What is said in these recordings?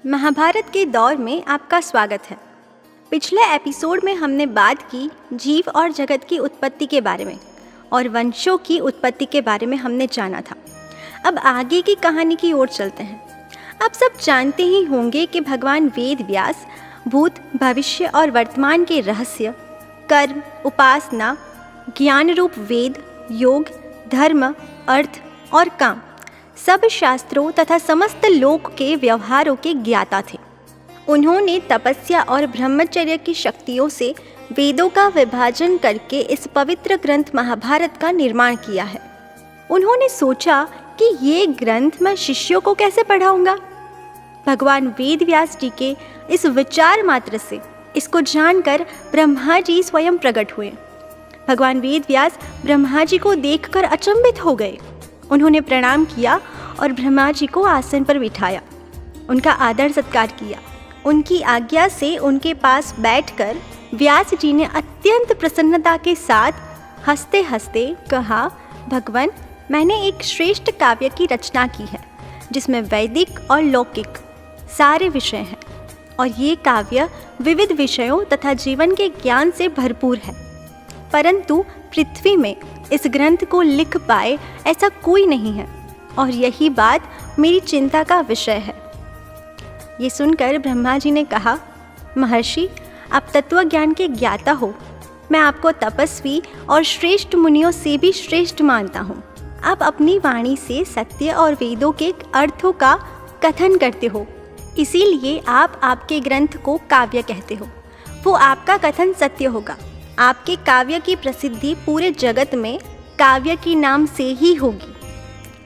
महाभारत के दौर में आपका स्वागत है। पिछले एपिसोड में हमने बात की जीव और जगत की उत्पत्ति के बारे में और वंशों की उत्पत्ति के बारे में हमने जाना था। अब आगे की कहानी की ओर चलते हैं। आप सब जानते ही होंगे कि भगवान वेद व्यास भूत, भविष्य और वर्तमान के रहस्य, कर्म, उपासना, ज्ञान रूप वेद, योग, धर्म, अर्थ और काम सब शास्त्रों तथा समस्त लोक के व्यवहारों के ज्ञाता थे। उन्होंने तपस्या और ब्रह्मचर्य की शक्तियों से वेदों का विभाजन करके इस पवित्र ग्रंथ महाभारत का निर्माण किया है। उन्होंने सोचा कि ये ग्रंथ मैं शिष्यों को कैसे पढ़ाऊंगा। भगवान वेद व्यास जी के इस विचार मात्र से इसको जानकर ब्रह्मा जी स्वयं प्रकट हुए। भगवान वेद व्यास ब्रह्मा जी को देखकर अचंभित हो गए। उन्होंने प्रणाम किया और ब्रह्मा जी को आसन पर बिठाया, उनका आदर सत्कार किया। उनकी आज्ञा से उनके पास बैठकर व्यास जी ने अत्यंत प्रसन्नता के साथ हंसते हंसते कहा, भगवान, मैंने एक श्रेष्ठ काव्य की रचना की है जिसमें वैदिक और लौकिक सारे विषय हैं और ये काव्य विविध विषयों तथा जीवन के ज्ञान से भरपूर है, परंतु पृथ्वी में इस ग्रंथ को लिख पाए ऐसा कोई नहीं है और यही बात मेरी चिंता का विषय है। ये सुनकर ब्रह्मा जी ने कहा, महर्षि, आप तत्व ज्ञान के ज्ञाता हो। मैं आपको तपस्वी और श्रेष्ठ मुनियों से भी श्रेष्ठ मानता हूँ। आप अपनी वाणी से सत्य और वेदों के अर्थों का कथन करते हो, इसीलिए आप आपके ग्रंथ को काव्य कहते हो। वो आपका कथन सत्य होगा। आपके काव्य की प्रसिद्धि पूरे जगत में काव्य के नाम से ही होगी।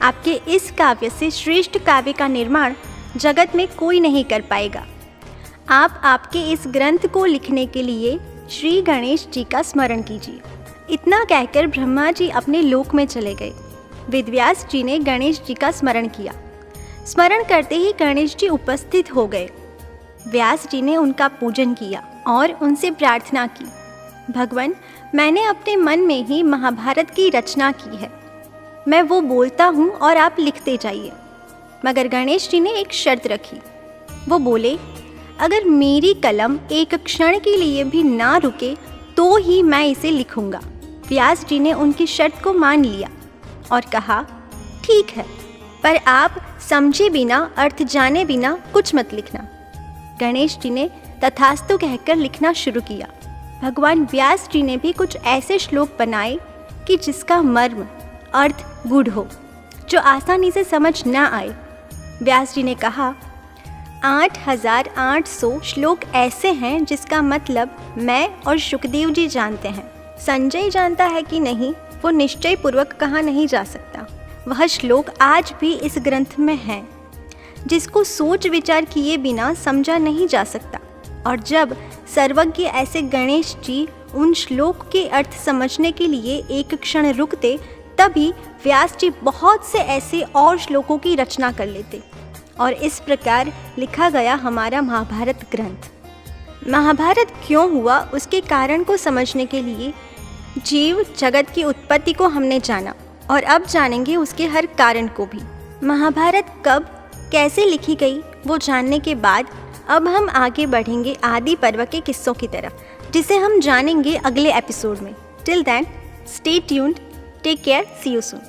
आपके इस काव्य से श्रेष्ठ काव्य का निर्माण जगत में कोई नहीं कर पाएगा। आप आपके इस ग्रंथ को लिखने के लिए श्री गणेश जी का स्मरण कीजिए। इतना कहकर ब्रह्मा जी अपने लोक में चले गए। वेदव्यास जी ने गणेश जी का स्मरण किया। स्मरण करते ही गणेश जी उपस्थित हो गए। व्यास जी ने उनका पूजन किया और उनसे प्रार्थना की, भगवान, मैंने अपने मन में ही महाभारत की रचना की है। मैं वो बोलता हूँ और आप लिखते जाइए। मगर गणेश जी ने एक शर्त रखी। वो बोले, अगर मेरी कलम एक क्षण के लिए भी ना रुके तो ही मैं इसे लिखूंगा। व्यास जी ने उनकी शर्त को मान लिया और कहा, ठीक है, पर आप समझे बिना, अर्थ जाने बिना कुछ मत लिखना। गणेश जी ने तथास्तु कहकर लिखना शुरू किया। भगवान व्यास जी ने भी कुछ ऐसे श्लोक बनाए कि जिसका मर्म, अर्थ गूढ़ हो, जो आसानी से समझ ना आए। व्यास जी ने कहा, 8800 श्लोक ऐसे हैं जिसका मतलब मैं और शुकदेव जी जानते हैं। संजय जानता है कि नहीं, वो निश्चय पूर्वक कहा नहीं जा सकता। वह श्लोक आज भी इस ग्रंथ में है, जिसको सोच विचार किए बिना समझा नहीं जा सकता। और जब सर्वज्ञ ऐसे गणेश जी उन श्लोक के अर्थ समझने के लिए एक क्षण रुकते, तभी व्यास जी बहुत से ऐसे और श्लोकों की रचना कर लेते और इस प्रकार लिखा गया हमारा महाभारत ग्रंथ। महाभारत क्यों हुआ, उसके कारण को समझने के लिए जीव जगत की उत्पत्ति को हमने जाना और अब जानेंगे उसके हर कारण को भी। महाभारत कब कैसे लिखी गई वो जानने के बाद अब हम आगे बढ़ेंगे आदि पर्व के किस्सों की तरफ, जिसे हम जानेंगे अगले एपिसोड में। Till then, stay tuned, take care, see you soon.